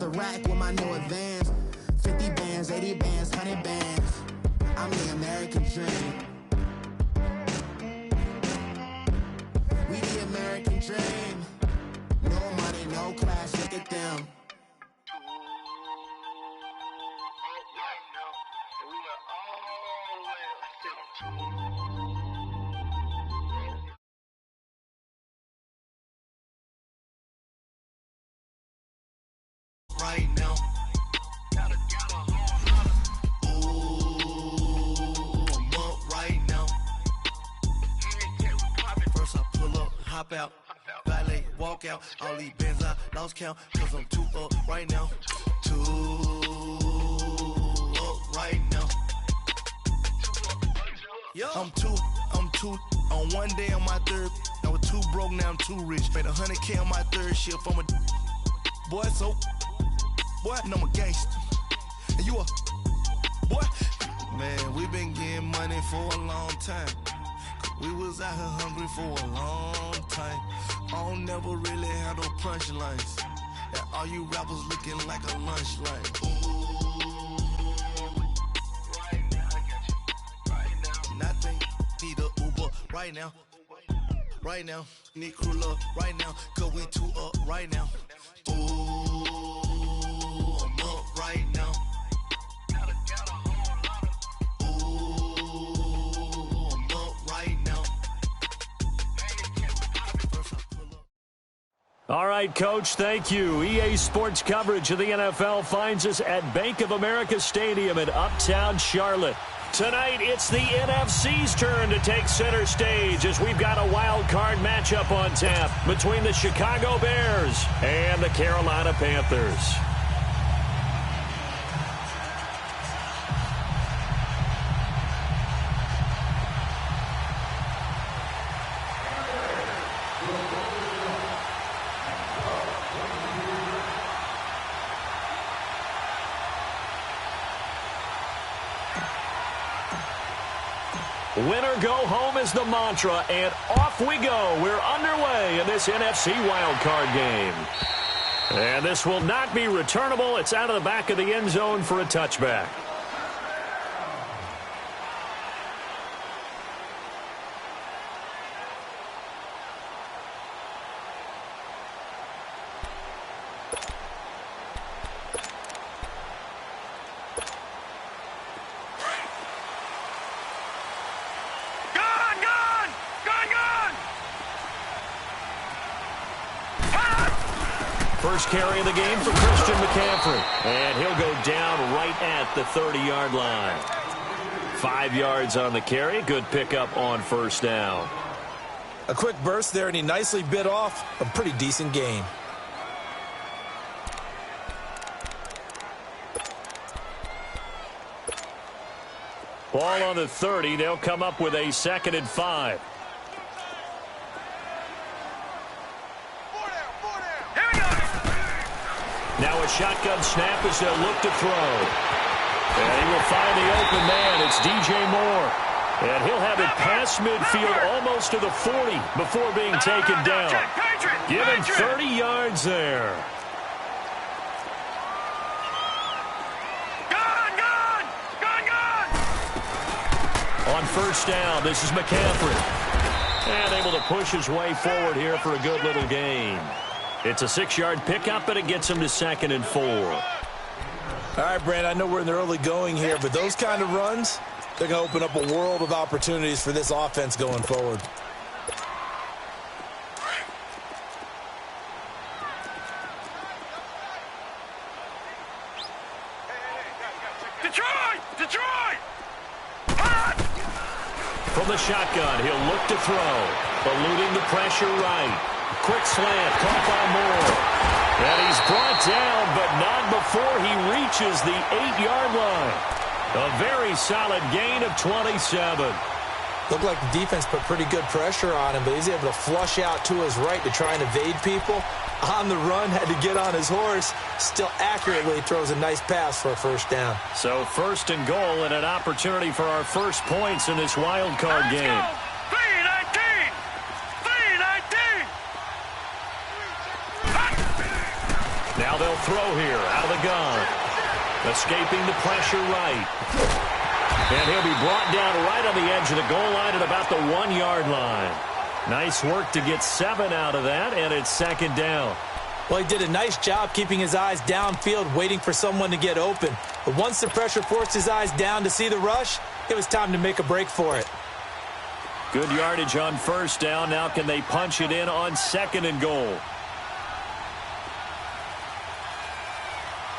a rack with my new advance. 50 bands, 80 bands, 100 bands. I'm the American dream. We the American dream. No money, no class, look at them. Right now. Hop out, valet, walk out, all these bands I lost count, cause I'm too up right now, too up right now. I'm too, on one day on my third, I was too broke, now I'm too rich, made 100K on my third shift, I'm a boy, so, boy, and I'm a gangster, and you a, boy, man, we been getting money for a long time. We was out here hungry for a long time. I don't never really have no punchlines. And all you rappers looking like a lunch line. Ooh, right now, I got you. Right now. Nothing, need a Uber right now. Right now, need crew love right now. Cause we too up right now. Ooh, I'm up right now. All right, Coach, thank you. EA Sports coverage of the NFL finds us at Bank of America Stadium in Uptown Charlotte. Tonight, it's the NFC's turn to take center stage as we've got a wild card matchup on tap between the Chicago Bears and the Carolina Panthers. Winner go home is the mantra, and off we go. We're underway in this NFC wildcard game. And this will not be returnable. It's out of the back of the end zone for a touchback. First carry of the game for Christian McCaffrey. And he'll go down right at the 30-yard line. 5 yards on the carry. Good pickup on first down. A quick burst there, and he nicely bit off a pretty decent gain. Ball on the 30. They'll come up with a 2nd and 5. Now a shotgun snap as they'll look to throw. And he will find the open man. It's DJ Moore. And he'll have it past midfield almost to the 40 before being taken down. Give him 30 yards there. On first down, this is McCaffrey. And able to push his way forward here for a good little gain. It's a 6-yard pickup, and it gets him to 2nd and 4. All right, Brand, I know we're in the early going here, but those kind of runs, they're going to open up a world of opportunities for this offense going forward. Detroit! From the shotgun, he'll look to throw. Eluding the pressure right. Quick slant, caught by Moore. And he's brought down, but not before he reaches the 8-yard line. A very solid gain of 27. Looked like the defense put pretty good pressure on him, but he's able to flush out to his right to try and evade people. On the run, had to get on his horse. Still accurately throws a nice pass for a first down. So 1st and goal and an opportunity for our first points in this wild card game. Now they'll throw here. Out the gun. Escaping the pressure right. And he'll be brought down right on the edge of the goal line at about the 1-yard line. Nice work to get 7 out of that, and it's second down. Well, he did a nice job keeping his eyes downfield, waiting for someone to get open. But once the pressure forced his eyes down to see the rush, it was time to make a break for it. Good yardage on first down. Now can they punch it in on second and goal?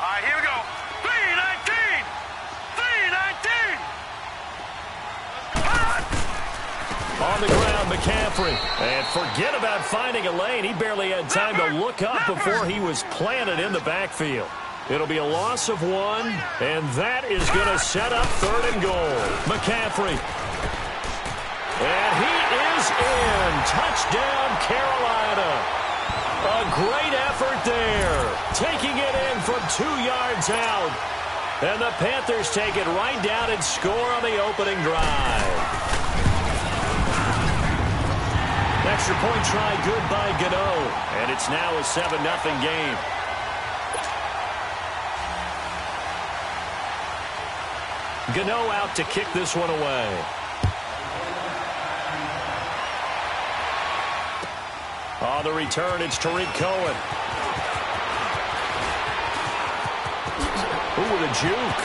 All right, here we go. 3-19! 3-19! On the ground, McCaffrey. And forget about finding a lane. He barely had time to look up before he was planted in the backfield. It'll be a loss of 1, and that is going to set up third and goal. McCaffrey. And he is in. Touchdown, Carolina. A great effort there. Taking it in from 2 yards out. And the Panthers take it right down and score on the opening drive. Extra point try good by Gano. And it's now a 7-0 game. Gano out to kick this one away. On the return, it's Tariq Cohen. Ooh, with a juke.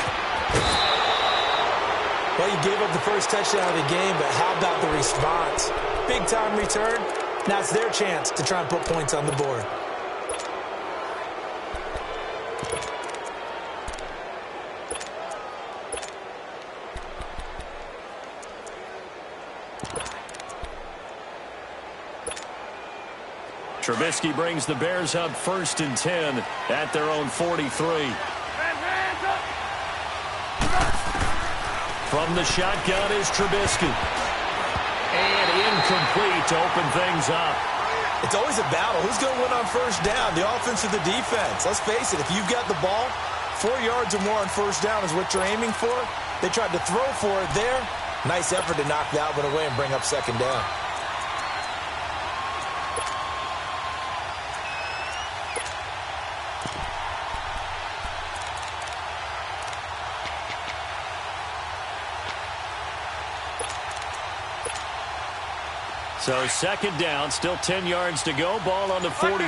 Well, you gave up the first touchdown of the game, but how about the response? Big-time return. Now it's their chance to try and put points on the board. Trubisky brings the Bears up 1st and 10 at their own 43. From the shotgun is Trubisky. And incomplete to open things up. It's always a battle. Who's going to win on first down, the offense or the defense? Let's face it, if you've got the ball, 4 yards or more on first down is what you're aiming for. They tried to throw for it there. Nice effort to knock that one away and bring up second down. So second down, still 10 yards to go. Ball on the 43.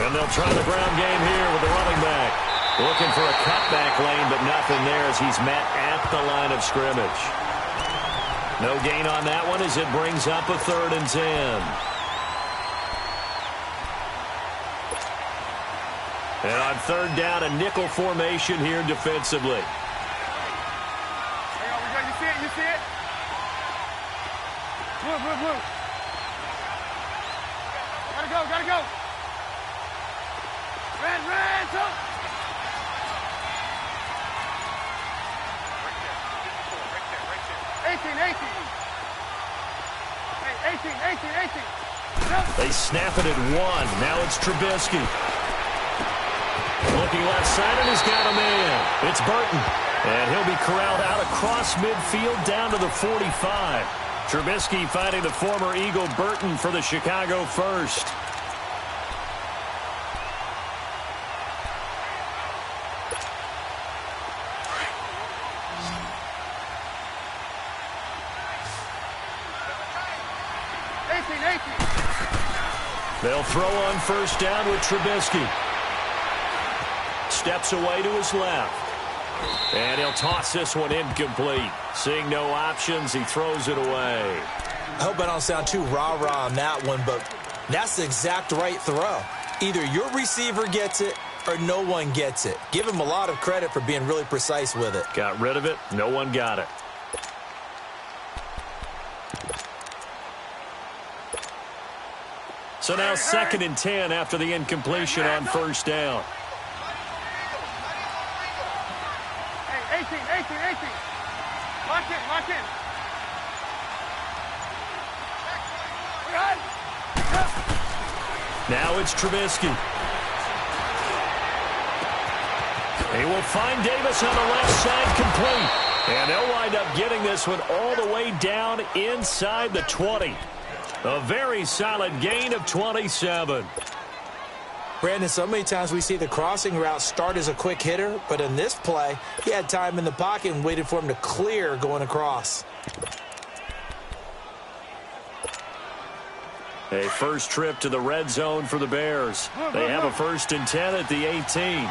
And they'll try the ground game here with the running back. Looking for a cutback lane, but nothing there as he's met at the line of scrimmage. No gain on that one as it brings up a 3rd and 10. And on 3rd down, a nickel formation here defensively. You see it? Blue. Gotta go. Red, up. Right there. 18. They snap it at 1. Now it's Trubisky. Looking left side, and he's got a man. It's Burton. And he'll be corralled out across midfield down to the 45. Trubisky finding the former Eagle Burton for the Chicago first. They'll throw on first down with Trubisky. Steps away to his left. And he'll toss this one incomplete. Seeing no options, he throws it away. I hope I don't sound too rah-rah on that one, but that's the exact right throw. Either your receiver gets it or no one gets it. Give him a lot of credit for being really precise with it. Got rid of it. No one got it. So now 2nd and 10 after the incompletion on first down. 18. Lock in. Now it's Trubisky. He will find Davis on the left side, complete. And they'll wind up getting this one all the way down inside the 20. A very solid gain of 27. Brandon, so many times we see the crossing route start as a quick hitter, but in this play, he had time in the pocket and waited for him to clear going across. A first trip to the red zone for the Bears. They have a 1st and 10 at the 18.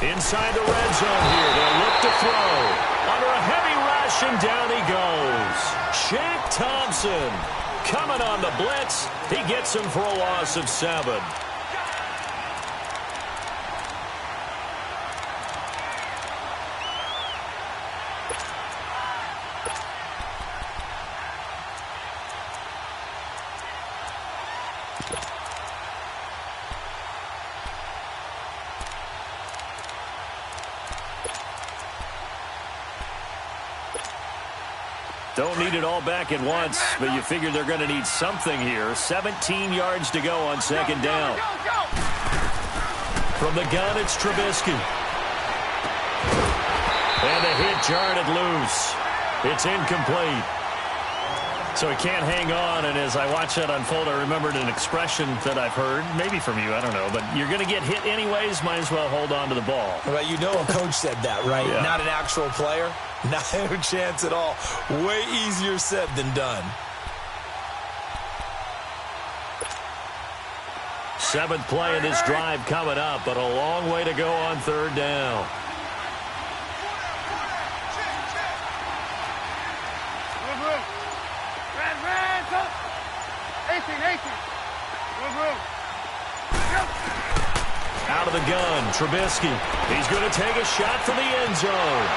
Inside the red zone here, they'll look to throw. Under a heavy rush, and down he goes. Shaq Thompson coming on the blitz. He gets him for a loss of 7. Don't need it all back at once, but you figure they're going to need something here. 17 yards to go on 2nd down. From the gun, it's Trubisky. And the hit jarred it loose. It's incomplete. So he can't hang on, and as I watch that unfold, I remembered an expression that I've heard, maybe from you, I don't know, but you're going to get hit anyways, might as well hold on to the ball. Well, you know a coach said that, right? Yeah. Not an actual player. Not a chance at all. Way easier said than done. 7th play of this drive coming up, but a long way to go on 3rd down. Out of the gun, Trubisky. He's going to take a shot from the end zone.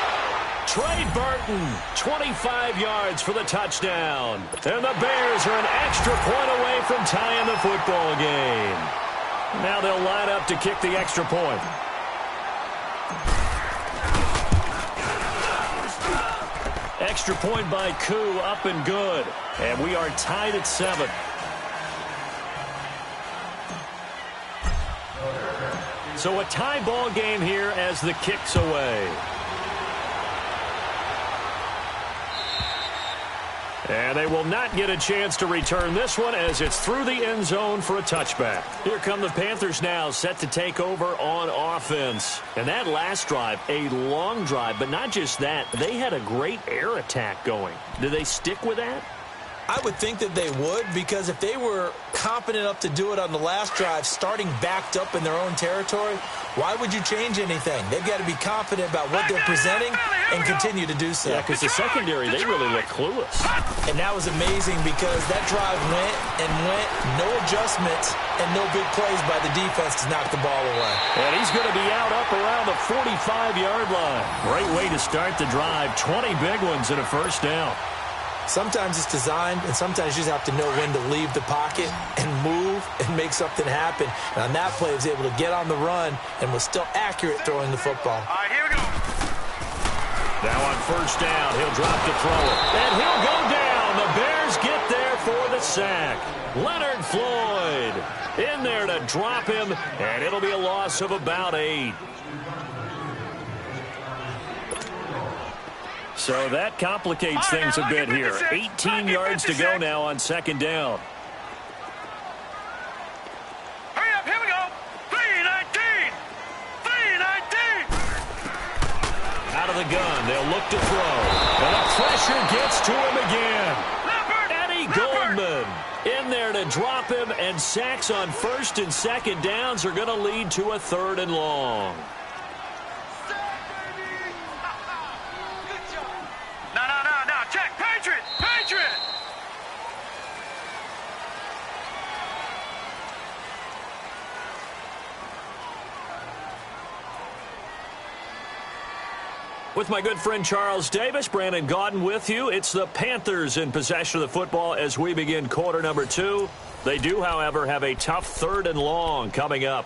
Trey Burton, 25 yards for the touchdown. And the Bears are an extra point away from tying the football game. Now they'll line up to kick the extra point. Extra point by Koo, up and good. And we are tied at 7. So a tie ball game here as the kick's away. And they will not get a chance to return this one as it's through the end zone for a touchback. Here come the Panthers now, set to take over on offense. And that last drive, a long drive, but not just that. They had a great air attack going. Do they stick with that? I would think that they would, because if they were competent enough to do it on the last drive, starting backed up in their own territory, why would you change anything? They've got to be confident about what they're presenting and continue to do so. Yeah, because the secondary, they really look clueless. And that was amazing because that drive went and went, no adjustments and no big plays by the defense to knock the ball away. And he's going to be out up around the 45-yard line. Great way to start the drive. 20 big ones and a 1st down. Sometimes it's designed, and sometimes you just have to know when to leave the pocket and move and make something happen. And on that play, he was able to get on the run and was still accurate throwing the football. All right, here we go. Now on 1st down, he'll drop to throw it. And he'll go down. The Bears get there for the sack. Leonard Floyd in there to drop him, and it'll be a loss of about 8. So that complicates things a bit here. 18 yards to go now on 2nd down. Hurry up, here we go. 3-19. 3-19. Out of the gun, they'll look to throw. And the pressure gets to him again. Eddie Goldman in there to drop him, and sacks on 1st and 2nd downs are going to lead to a 3rd and long. Check, Patriot! Patriot! With my good friend Charles Davis, Brandon Gaudin with you. It's the Panthers in possession of the football as we begin quarter number 2. They do, however, have a tough 3rd and long coming up.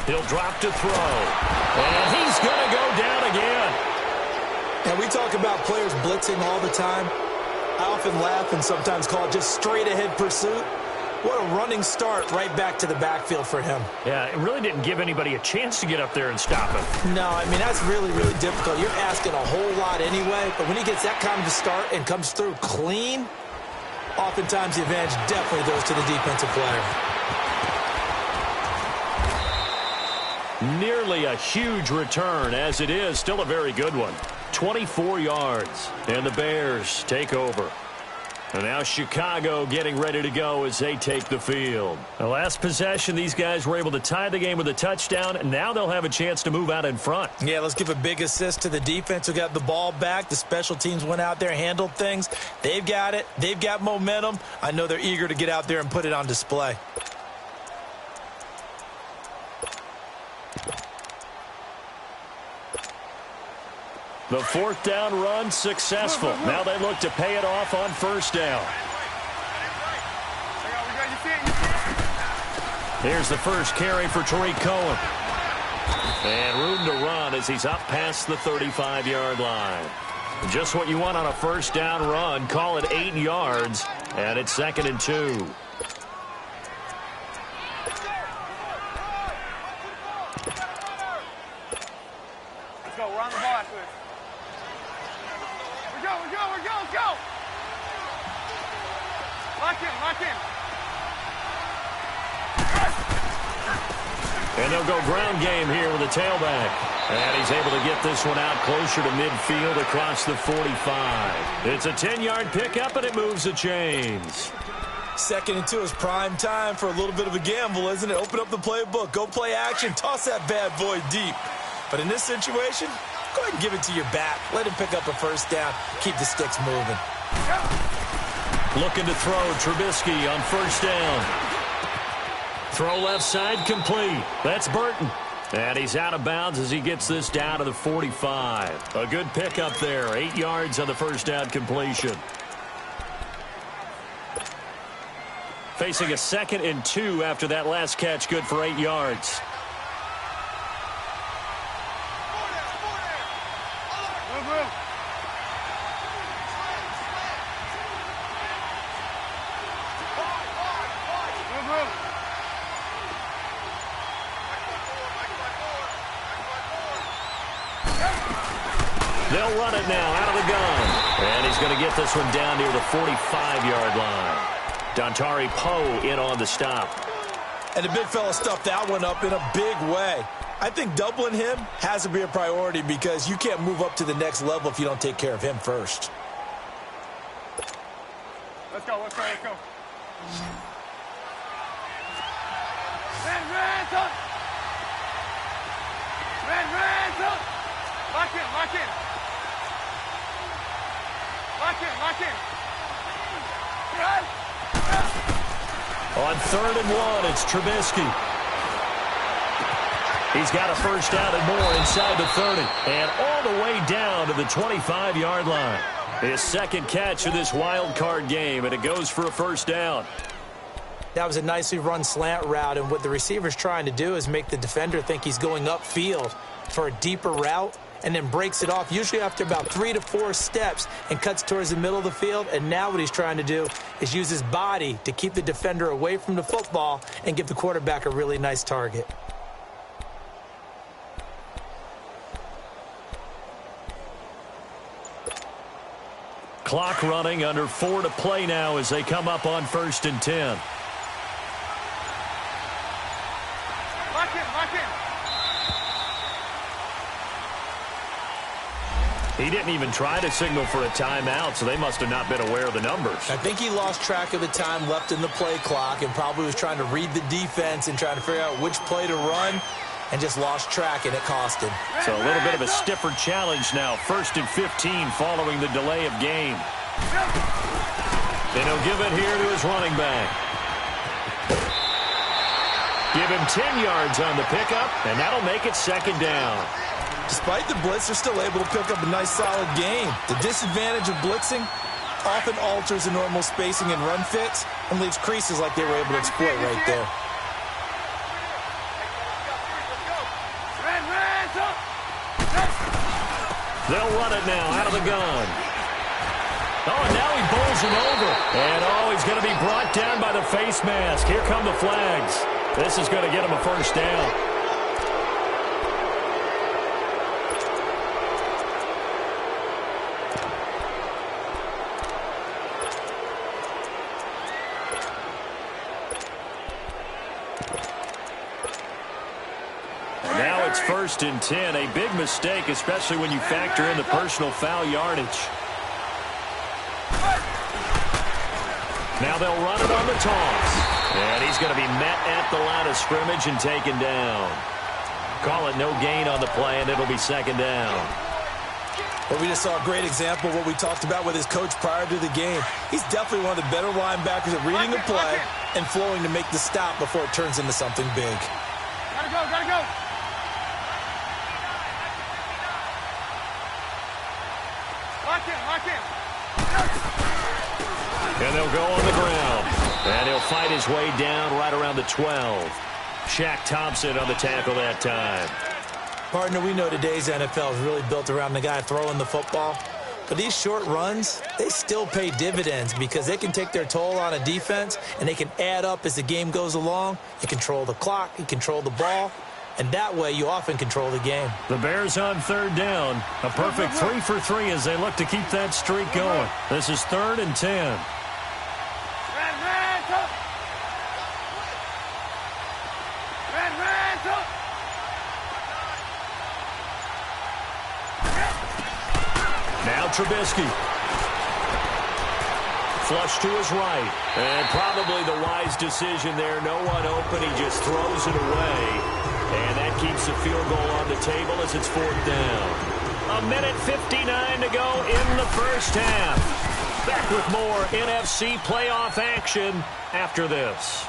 He'll drop to throw. And he's going to go down again. And we talk about players blitzing all the time. I often laugh and sometimes call it just straight-ahead pursuit. What a running start right back to the backfield for him. Yeah, it really didn't give anybody a chance to get up there and stop him. No, I mean, that's really, really difficult. You're asking a whole lot anyway, but when he gets that kind of a start and comes through clean, oftentimes the advantage definitely goes to the defensive player. Nearly a huge return, as it is still a very good one. 24 yards, and the Bears take over. And now Chicago getting ready to go as they take the field. The last possession, these guys were able to tie the game with a touchdown, and now they'll have a chance to move out in front. Yeah, let's give a big assist to the defense who got the ball back. The special teams went out there, handled things. They've got it. They've got momentum. I know they're eager to get out there and put it on display. The fourth down run successful. Now they look to pay it off on first down. Here's the first carry for Tariq Cohen. And room to run as he's up past the 35-yard line. Just what you want on a first down run. Call it 8 yards, and it's 2nd and 2. Let's go. We're on the ball after this. Let's go. Lock in. And they'll go ground game here with a tailback. And he's able to get this one out closer to midfield across the 45. It's a 10-yard pickup, and it moves the chains. 2nd and 2 is prime time for a little bit of a gamble, isn't it? Open up the playbook. Go play action. Toss that bad boy deep. But in this situation, go ahead and give it to your back. Let him pick up a first down. Keep the sticks moving. Looking to throw Trubisky on first down. Throw left side complete. That's Burton. And he's out of bounds as he gets this down to the 45. A good pickup there. 8 yards on the first down completion. Facing a 2nd and 2 after that last catch. Good for 8 yards. They'll run it now out of the gun. And he's going to get this one down near the 45-yard line. Dontari Poe in on the stop. And the big fella stuffed that one up in a big way. I think doubling him has to be a priority because you can't move up to the next level if you don't take care of him first. Let's go. Red up. Lock in. On 3rd and 1, it's Trubisky. He's got a first down and more inside the 30. And all the way down to the 25-yard line. His second catch of this wild card game, and it goes for a first down. That was a nicely run slant route, and what the receiver's trying to do is make the defender think he's going upfield for a deeper route, and then breaks it off, usually after about 3 to 4 steps, and cuts towards the middle of the field. And now what he's trying to do is use his body to keep the defender away from the football and give the quarterback a really nice target. Clock running, under 4 to play now as they come up on 1st and 10. Lock in. He didn't even try to signal for a timeout, so they must have not been aware of the numbers. I think he lost track of the time left in the play clock and probably was trying to read the defense and trying to figure out which play to run and just lost track, and it cost him. So a little bit of a stiffer challenge now. 1st and 15 following the delay of game. And he'll give it here to his running back. Give him 10 yards on the pickup, and that'll make it 2nd down. Despite the blitz, they're still able to pick up a nice, solid gain. The disadvantage of blitzing often alters the normal spacing and run fits and leaves creases like they were able to exploit right there. They'll run it now out of the gun. Oh, and now he bowls him over. And, he's going to be brought down by the face mask. Here come the flags. This is going to get him a first down. Now it's 1st and 10. A big mistake, especially when you factor in the personal foul yardage. Now they'll run it on the toss. And he's going to be met at the line of scrimmage and taken down. Call it no gain on the play, and it'll be 2nd down. Well, we just saw a great example of what we talked about with his coach prior to the game. He's definitely one of the better linebackers at reading the play and flowing to make the stop before it turns into something big. Gotta go, gotta go. Lock in, lock in. And they'll go on the ground. And he'll fight his way down right around the 12. Shaq Thompson on the tackle that time. Partner, we know today's NFL is really built around the guy throwing the football. But these short runs, they still pay dividends because they can take their toll on a defense and they can add up as the game goes along. You control the clock, you control the ball, and that way you often control the game. The Bears on 3rd down. A perfect 3 for 3 as they look to keep that streak going. This is 3rd and 10. Now Trubisky. Flush to his right. And probably the wise decision there. No one open. He just throws it away. And that keeps the field goal on the table as it's 4th down. 1:59 to go in the first half. Back with more NFC playoff action after this.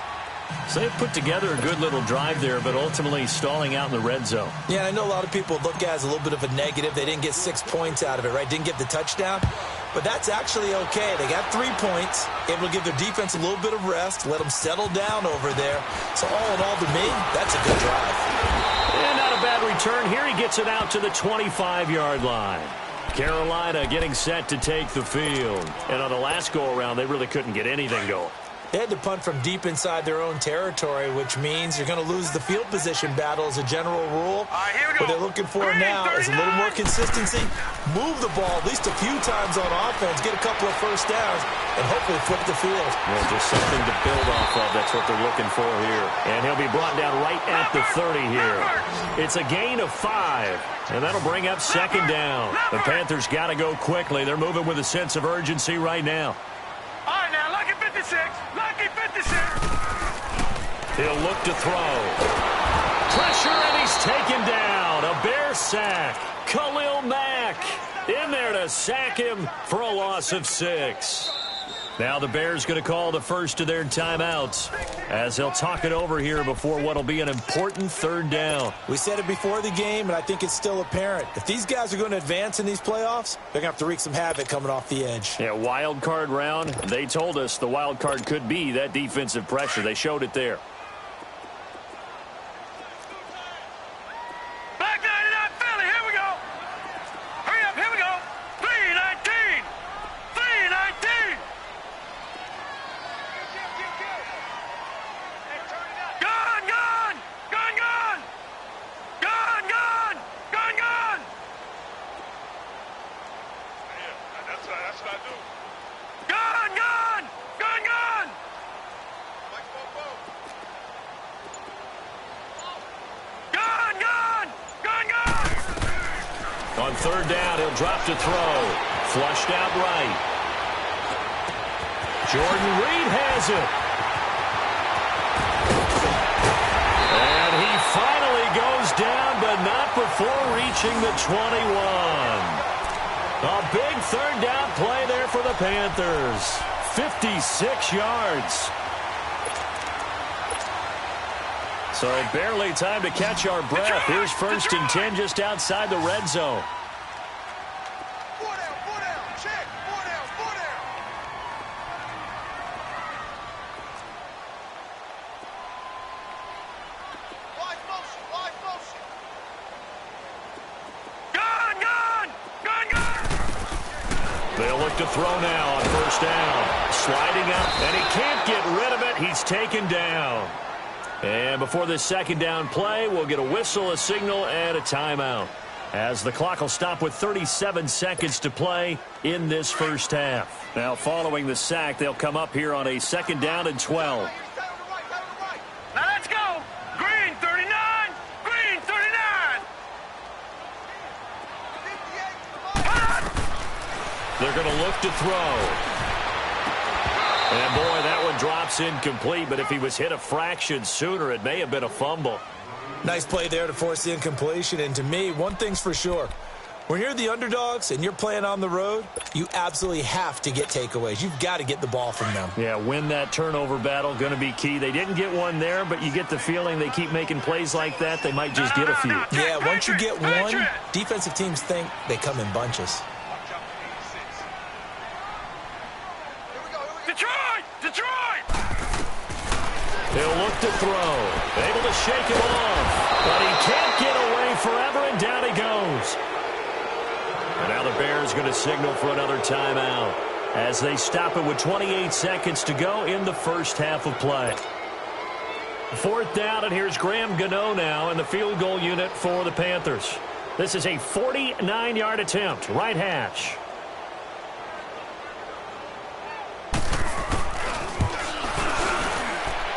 So they've put together a good little drive there, but ultimately stalling out in the red zone. Yeah, I know a lot of people look at it as a little bit of a negative. They didn't get 6 points out of it, right? Didn't get the touchdown. But that's actually okay. They got 3 points, able to give their defense a little bit of rest, let them settle down over there. So all in all, to me, that's a good drive. And not a bad return. Here he gets it out to the 25-yard line. Carolina getting set to take the field. And on the last go-around, they really couldn't get anything going. They had to punt from deep inside their own territory, which means you're going to lose the field position battle as a general rule. What they're looking for now is a little more consistency, move the ball at least a few times on offense, get a couple of first downs, and hopefully flip the field. Well, just something to build off of. That's what they're looking for here. And he'll be brought down right at the 30 here. It's a gain of 5, and that'll bring up 2nd down. The Panthers got to go quickly. They're moving with a sense of urgency right now. All right, now, lucky 56. Lucky 56. He'll look to throw. Pressure, and he's taken down. A Bear sack. Khalil Mack in there to sack him for a loss of 6. Now the Bears going to call the first of their timeouts as they'll talk it over here before what will be an important 3rd down. We said it before the game, and I think it's still apparent. If these guys are going to advance in these playoffs, they're going to have to wreak some havoc coming off the edge. Yeah, wild card round. They told us the wild card could be that defensive pressure. They showed it there. Back 99 Philly, here we go. Hurry up, here we go. 319. 319. Gone, gone. Gone, gone. Gone, gone. Gone, gone. Yeah, that's what I do. Gone, gone. Gone, gone. Gone, gone. Gone, gone. On 3rd down, he'll drop to throw. Flushed out right. Jordan Reed has it. And he finally goes down, but not before reaching the 21. A big 3rd down play there for the Panthers. 56 yards. So barely time to catch our breath. Here's 1st and 10 just outside the red zone. 4 down, check, 4 down, 4 down. Wide motion, wide motion. Gone, gone, gone, look to throw now on first down. Sliding up, and he can't get rid of it. He's taken down. And before this second down play, we'll get a whistle, a signal, and a timeout, as the clock will stop with 37 seconds to play in this first half. Now, following the sack, they'll come up here on a second down and 12. Now let's go. Green 39. Green 39. They're going to look to throw. And, boy, that one drops incomplete, but if he was hit a fraction sooner, it may have been a fumble. Nice play there to force the incompletion. And to me, one thing's for sure. When you're the underdogs and you're playing on the road, you absolutely have to get takeaways. You've got to get the ball from them. Yeah, win that turnover battle, going to be key. They didn't get one there, but you get the feeling they keep making plays like that, they might just get a few. Yeah, once you get one, defensive teams think they come in bunches. Detroit! He'll look to throw. Able to shake him off. But he can't get away forever, and down he goes. And now the Bears going to signal for another timeout as they stop it with 28 seconds to go in the first half of play. Fourth down, and here's Graham Gano now in the field goal unit for the Panthers. This is a 49-yard attempt, right hash.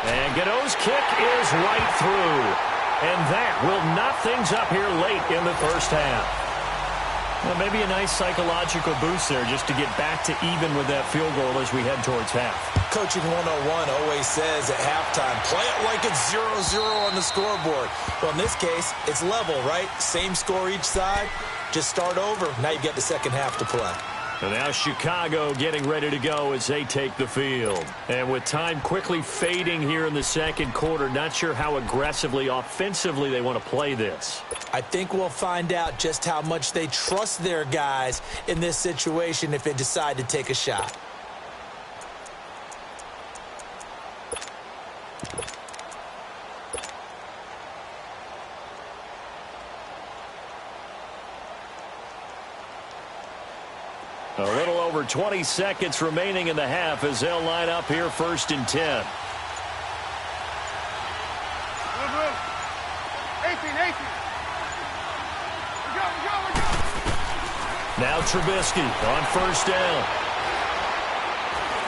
And Gano's kick is right through. And that will knock things up here late in the first half. Well, maybe a nice psychological boost there just to get back to even with that field goal as we head towards half. Coaching 101 always says at halftime, play it like it's 0-0 on the scoreboard. Well, in this case, it's level, right? Same score each side. Just start over. Now you get the second half to play. And now Chicago getting ready to go as they take the field. And with time quickly fading here in the second quarter, not sure how aggressively, offensively they want to play this. I think we'll find out just how much they trust their guys in this situation if they decide to take a shot. A little over 20 seconds remaining in the half as they'll line up here first and 10. 18. Now Trubisky on first down.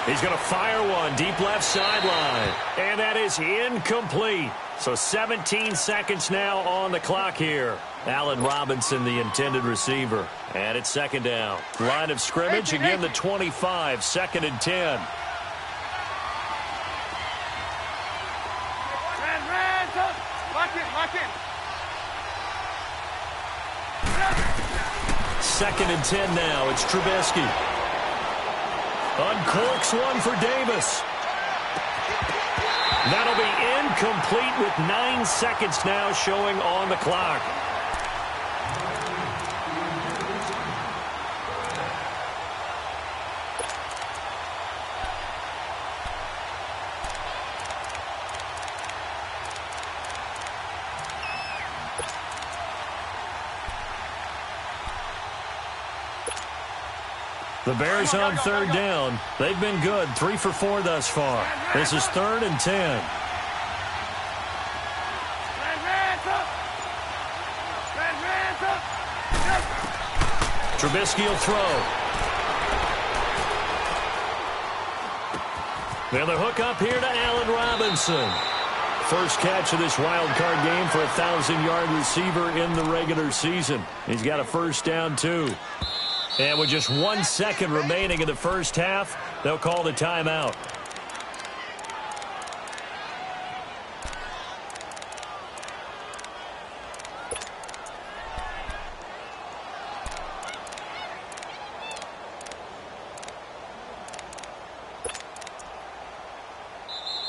He's going to fire one deep left sideline. And that is incomplete. So 17 seconds now on the clock here. Allen Robinson, the intended receiver. And it's second down. Line of scrimmage, again the 25, second and 10. Lock in. Second and 10 now. It's Trubisky. Uncorks one for Davis. That'll be incomplete with 9 seconds now showing on the clock. The Bears on third down. They've been good, 3 for 4 thus far. This is third and 10. Trubisky will throw. Then the hook up here to Allen Robinson. First catch of this wild card game for a 1,000-yard receiver in the regular season. He's got a first down, too. And with just 1 second remaining in the first half, they'll call the timeout.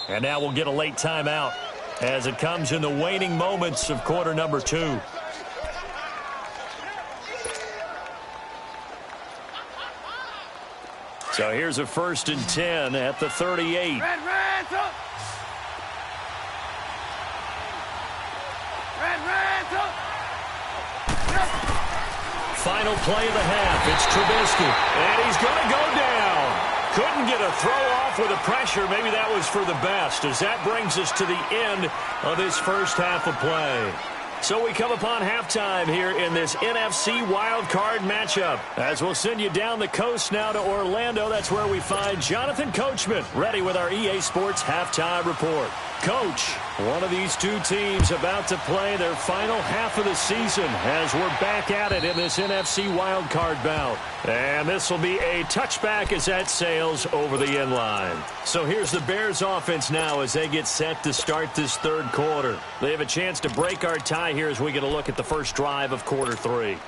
And now we'll get a late timeout as it comes in the waning moments of quarter number 2. So here's a first and 10 at the 38. final play of the half. It's Trubisky, and he's going to go down. Couldn't get a throw off with the pressure. Maybe that was for the best, as that brings us to the end of this first half of play. So we come upon halftime here in this NFC wildcard matchup. As we'll send you down the coast now to Orlando, that's where we find Jonathan Coachman, ready with our EA Sports halftime report. Coach, one of these two teams about to play their final half of the season as we're back at it in this NFC wildcard bout. And this will be a touchback as that sails over the end line. So here's the Bears offense now as they get set to start this third quarter. They have a chance to break our tie here as we get a look at the first drive of quarter three.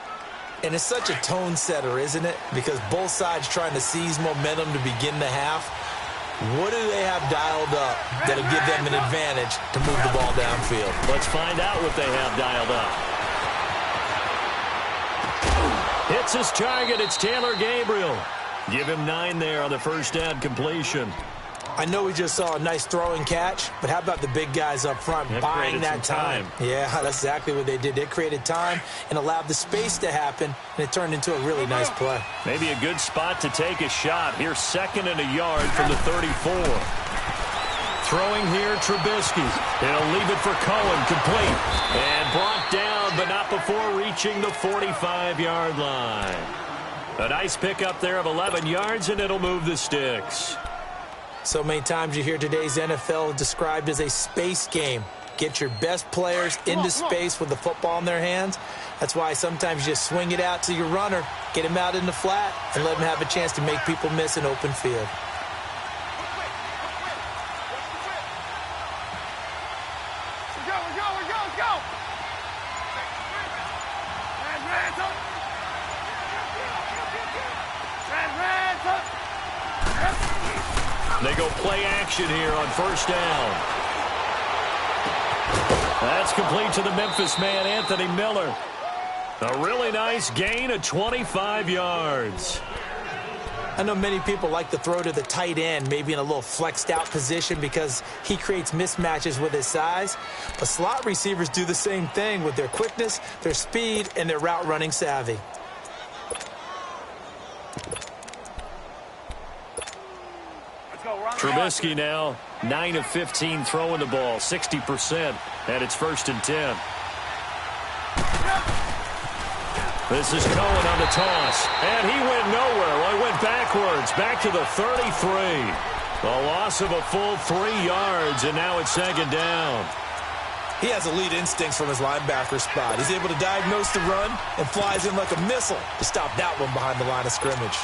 And it's such a tone setter, isn't it? Because both sides trying to seize momentum to begin the half. What do they have dialed up that'll give them an advantage to move the ball downfield? Let's find out what they have dialed up. Hits his target. It's Taylor Gabriel. Give him 9 there on the first down completion. I know we just saw a nice throwing catch, but how about the big guys up front buying that time? Yeah, that's exactly what they did. They created time and allowed the space to happen, and it turned into a really nice play. Maybe a good spot to take a shot. Here's 2nd and a yard from the 34. Throwing here, Trubisky. He'll leave it for Cohen, complete. And brought down, but not before reaching the 45-yard line. A nice pickup there of 11 yards, and it'll move the sticks. So many times you hear today's NFL described as a space game. Get your best players into space with the football in their hands. That's why sometimes you just swing it out to your runner, get him out in the flat, and let him have a chance to make people miss an open field. They go play action here on first down. That's complete to the Memphis man, Anthony Miller. A really nice gain of 25 yards. I know many people like to throw to the tight end, maybe in a little flexed out position because he creates mismatches with his size. But slot receivers do the same thing with their quickness, their speed, and their route running savvy. Trubisky now 9 of 15 throwing the ball, 60%, and it's 1st and 10. This is Cohen on the toss, and he went nowhere. Well, he went backwards, back to the 33. A loss of a full 3 yards, and now it's 2nd down. He has elite instincts from his linebacker spot. He's able to diagnose the run and flies in like a missile to stop that one behind the line of scrimmage.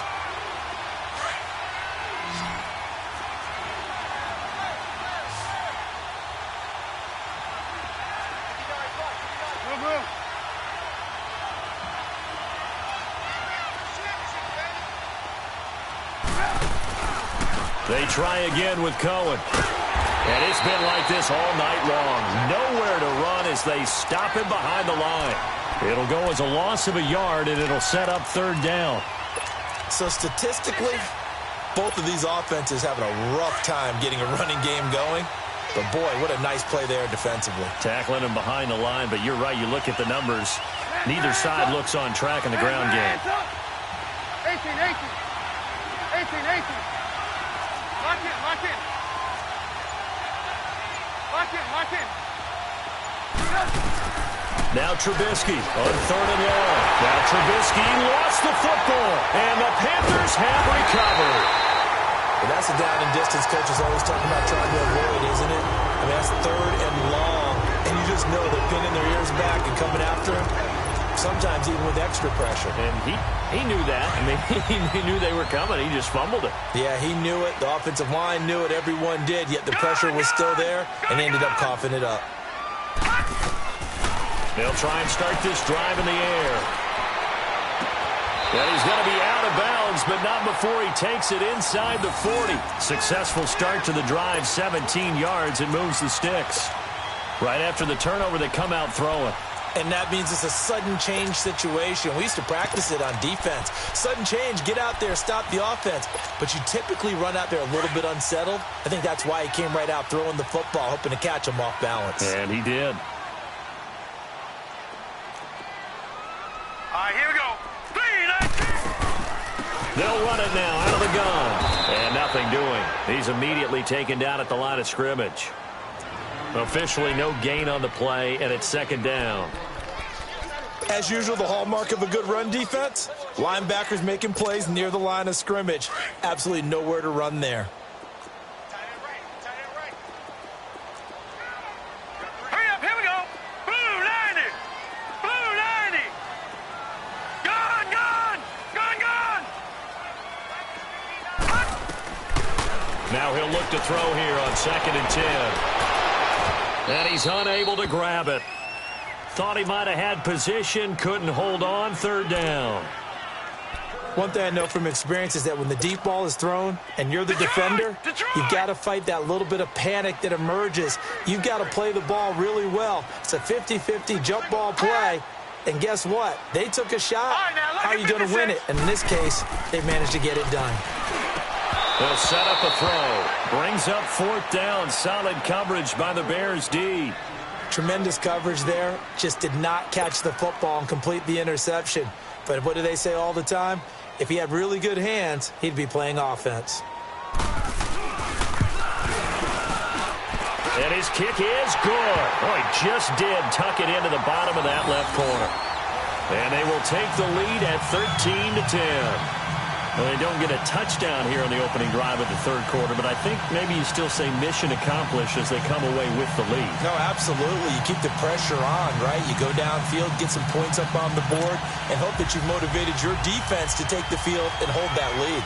They try again with Cohen. And it's been like this all night long. Nowhere to run as they stop him behind the line. It'll go as a loss of a yard, and it'll set up 3rd down. So statistically, both of these offenses having a rough time getting a running game going. But, boy, what a nice play there defensively. Tackling him behind the line, but you're right. You look at the numbers. Neither side looks on track in the ground game. 18. Lock in. Now Trubisky on 3rd and long. Now Trubisky lost the football, and the Panthers have recovered. But that's a down and distance coaches always talking about trying to avoid, isn't it? I mean, that's 3rd and long, and you just know they're pinning their ears back and coming after him, sometimes even with extra pressure. And he knew that. I mean, he knew they were coming. He just fumbled it. Yeah, he knew it. The offensive line knew it. Everyone did, yet the pressure was still there, and he ended up coughing it up. They'll try and start this drive in the air. And he's going to be out of bounds, but not before he takes it inside the 40. Successful start to the drive, 17 yards. It moves the sticks. Right after the turnover, they come out throwing. And that means it's a sudden change situation. We used to practice it on defense. Sudden change, get out there, stop the offense. But you typically run out there a little bit unsettled. I think that's why he came right out throwing the football, hoping to catch him off balance. And he did. All right, here we go. They'll run it now out of the gun. And nothing doing. He's immediately taken down at the line of scrimmage. Officially no gain on the play, and it's second down. As usual, the hallmark of a good run defense, linebackers making plays near the line of scrimmage. Absolutely nowhere to run there. Hurry up, here we go. Blue 90. Blue 90. Gone, gone. Gone, gone. Now he'll look to throw here on 2nd and 10. And he's unable to grab it. Thought he might have had position, couldn't hold on, 3rd down. One thing I know from experience is that when the deep ball is thrown and you're the defender, you've got to fight that little bit of panic that emerges. You've got to play the ball really well. It's a 50-50 jump ball play. And guess what? They took a shot. How are you going to win it? And in this case, they managed to get it done. They'll set up a throw. Brings up 4th down. Solid coverage by the Bears D. Tremendous coverage there. Just did not catch the football and complete the interception. But what do they say all the time? If he had really good hands, he'd be playing offense. And his kick is good. Oh, he just did tuck it into the bottom of that left corner. And they will take the lead at 13-10. Well, they don't get a touchdown here on the opening drive of the 3rd quarter, but I think maybe you still say mission accomplished as they come away with the lead. No, absolutely. You keep the pressure on, right? You go downfield, get some points up on the board, and hope that you've motivated your defense to take the field and hold that lead.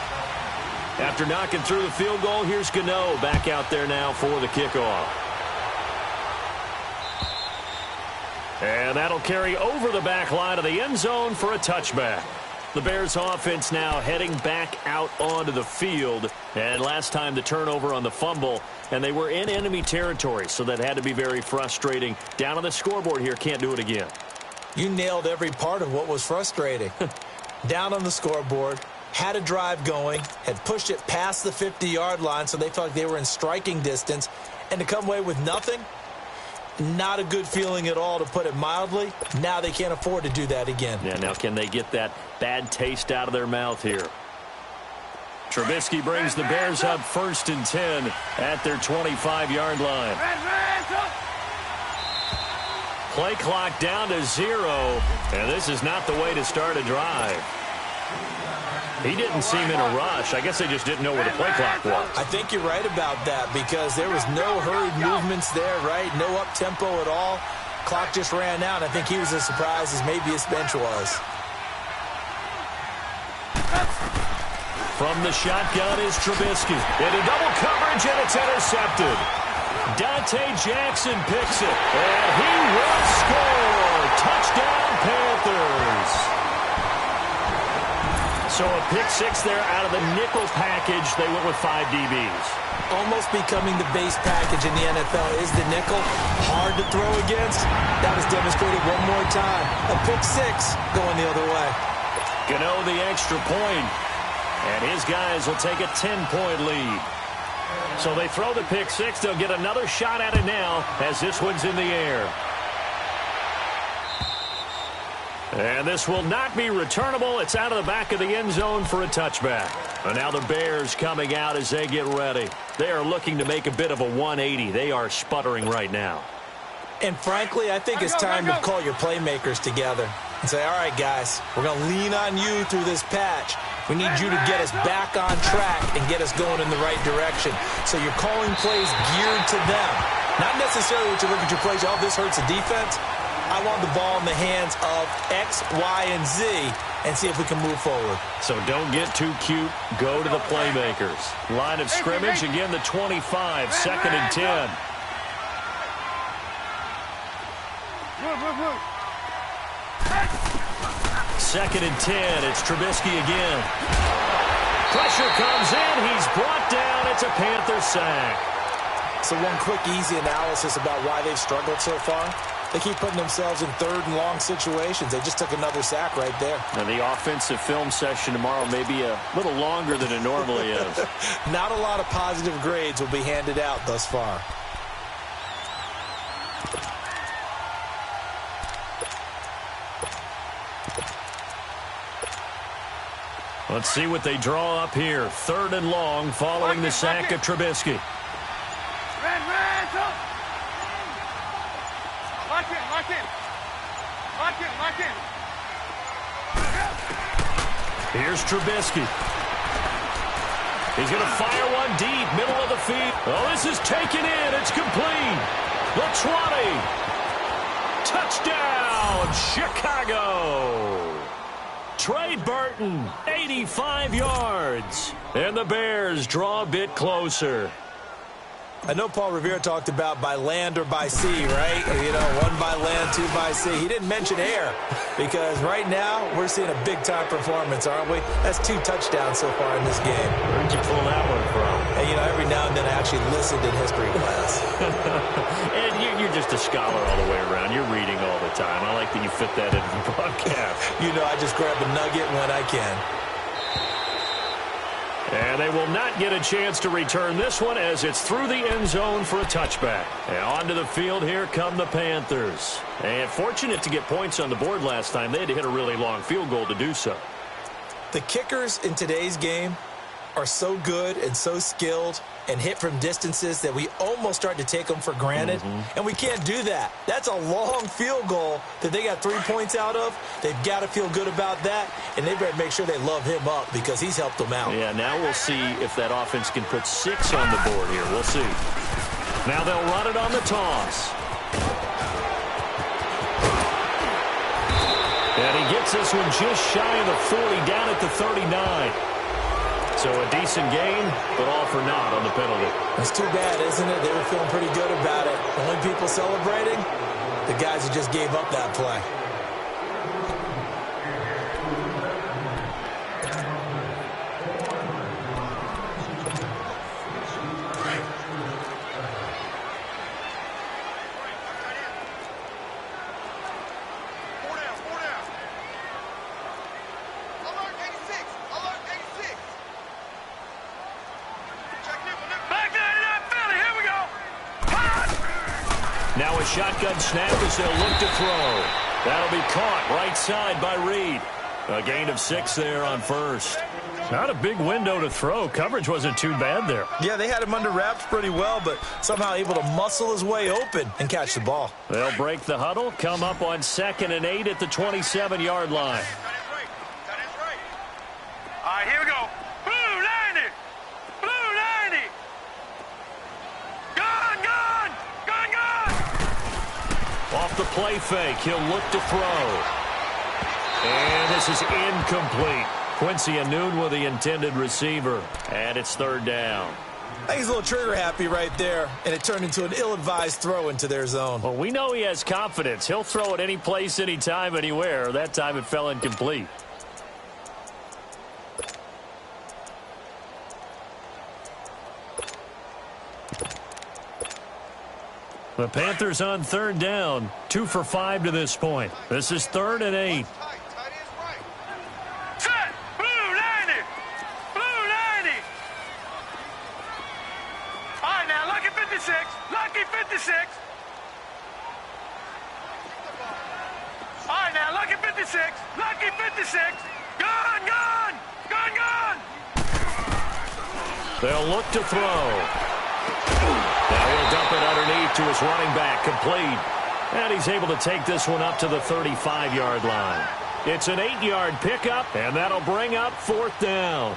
After knocking through the field goal, here's Gano back out there now for the kickoff. And that'll carry over the back line of the end zone for a touchback. The Bears offense now heading back out onto the field. And last time the turnover on the fumble, and they were in enemy territory, so that had to be very frustrating. Down on the scoreboard here, can't do it again. You nailed every part of what was frustrating. Down on the scoreboard, had a drive going, had pushed it past the 50-yard line, so they felt like they were in striking distance, and to come away with nothing, not a good feeling at all, to put it mildly. Now they can't afford to do that again. Yeah, now can they get that bad taste out of their mouth here? Trubisky brings the Bears up 1st and 10 at their 25-yard line. Play clock down to 0, and this is not the way to start a drive. He didn't seem in a rush. I guess they just didn't know where the play clock was. I think you're right about that, because there was no hurried movements there, right? No up-tempo at all. Clock just ran out. I think he was as surprised as maybe his bench was. From the shotgun is Trubisky. Into double coverage, and it's intercepted. Dante Jackson picks it, and he will score. Touchdown, Panthers. So a pick 6 there out of the nickel package. They went with 5 DBs. Almost becoming the base package in the NFL is the nickel. Hard to throw against. That was demonstrated one more time. A pick 6 going the other way. Gano the extra point, and his guys will take a 10-point lead. So they throw the pick 6. They'll get another shot at it now as this one's in the air. And this will not be returnable. It's out of the back of the end zone for a touchback. And now the Bears coming out as they get ready. They are looking to make a bit of a 180. They are sputtering right now. And frankly, I think it's time to call your playmakers together and say, all right, guys, we're going to lean on you through this patch. We need you to get us back on track and get us going in the right direction. So you're calling plays geared to them. Not necessarily what you look at your plays, oh, this hurts the defense. I want the ball in the hands of X, Y, and Z and see if we can move forward. So don't get too cute. Go to the playmakers. Line of scrimmage, again, the 25, 2nd and 10. Second and 10. It's Trubisky again. Pressure comes in. He's brought down. It's a Panther sack. So one quick, easy analysis about why they've struggled so far. They keep putting themselves in 3rd and long situations. They just took another sack right there. Now, the offensive film session tomorrow may be a little longer than it normally is. Not a lot of positive grades will be handed out thus far. Let's see what they draw up here. 3rd and long following the sack of Trubisky. Lock in. Here's Trubisky. He's going to fire one deep, middle of the field. Oh, this is taken in. It's complete. The 20. Touchdown, Chicago. Trey Burton, 85 yards. And the Bears draw a bit closer. I know Paul Revere talked about by land or by sea, right? You know, 1 by land, 2 by sea. He didn't mention air because right now we're seeing a big-time performance, aren't we? That's 2 touchdowns so far in this game. Where'd you pull that one from? And, you know, every now and then I actually listened in history class. And you're just a scholar all the way around. You're reading all the time. I like that you fit that into the broadcast. You know, I just grab a nugget when I can. And they will not get a chance to return this one as it's through the end zone for a touchback. And onto the field, here come the Panthers. And fortunate to get points on the board last time. They had to hit a really long field goal to do so. The kickers in today's game are so good and so skilled and hit from distances that we almost start to take them for granted. And we can't do that. That's a long field goal that they got 3 points out of. They've got to feel good about that, and they better make sure they love him up because he's helped them out. Yeah, now we'll see if that offense can put 6 on the board here. We'll see. Now they'll run it on the toss. And he gets this one just shy of the 40, down at the 39. So a decent gain, but all for naught on the penalty. That's too bad, isn't it? They were feeling pretty good about it. Only people celebrating, the guys who just gave up that play. Now a shotgun snap as they'll look to throw. That'll be caught right side by Reed. A gain of 6 there on first. Not a big window to throw. Coverage wasn't too bad there. Yeah, they had him under wraps pretty well, but somehow able to muscle his way open and catch the ball. They'll break the huddle, come up on 2nd and 8 at the 27-yard line. All right, here we go. Blue 90. Blue 90. Gone. Off the play fake, he'll look to throw. And this is incomplete. Quincy Anoon with the intended receiver. And it's 3rd down. I think he's a little trigger happy right there, and it turned into an ill-advised throw into their zone. Well, we know he has confidence. He'll throw it any place, anytime, anywhere. That time it fell incomplete. The Panthers on 3rd down. 2 for 5 to this point. This is 3rd and 8. Set. Blue 90. Blue 90. All right, now, lucky 56. Lucky 56. All right, now, lucky 56. Lucky 56. Gone. They'll look to throw. Now he'll dump it underneath to his running back, complete. And he's able to take this one up to the 35-yard line. It's an 8-yard pickup, and that'll bring up 4th down.